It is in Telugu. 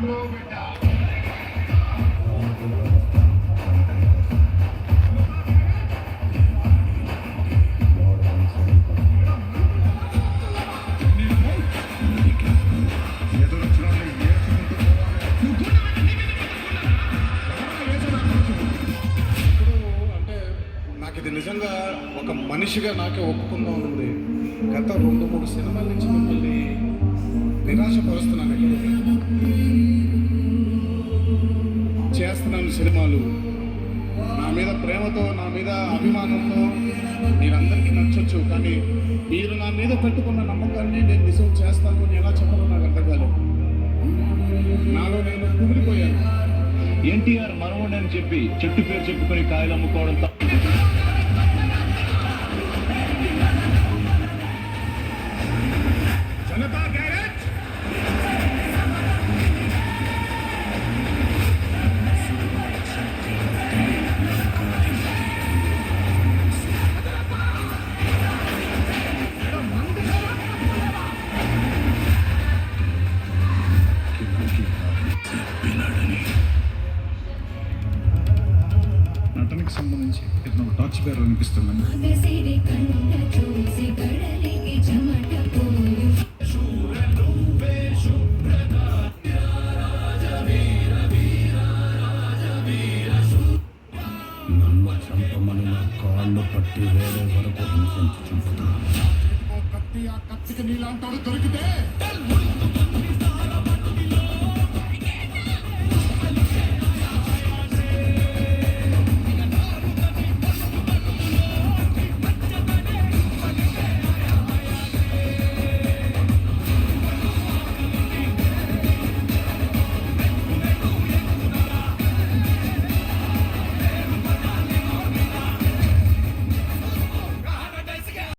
ఇది నిజంగా ఒక మనిషిగా నాకే ఒప్పుకుందాం ఉంది. గత 2-3 సినిమాల నుంచి మిమ్మల్ని నిరాశపరుస్తున్నాను. చేస్తున్నాను సినిమాలు నా మీద ప్రేమతో, నా మీద అభిమానంతో మీరందరికీ నచ్చొచ్చు, కానీ మీరు నా మీద పెట్టుకున్న నమ్మకాన్ని నేను నిజం చేస్తాను అని ఎలా చెప్పాలో నాకు అర్థం కాలేదు. నాలో నేను కుమిలిపోయాను. ఎన్టీఆర్ మనవడు అని చెప్పి చెట్టు పేరు చెప్పుకొని కాయలు అమ్ముకోవడం నటనకి సంబంధించి ఇతను టార్చ్ బేరర్ అనిపిస్తున్నాను. నన్ను చంపమని నా కాళ్ళు పట్టి వేరే వరకు హింసించి చంపుతా. కత్తి, ఆ కత్తికి నీలాంటి దొరికితే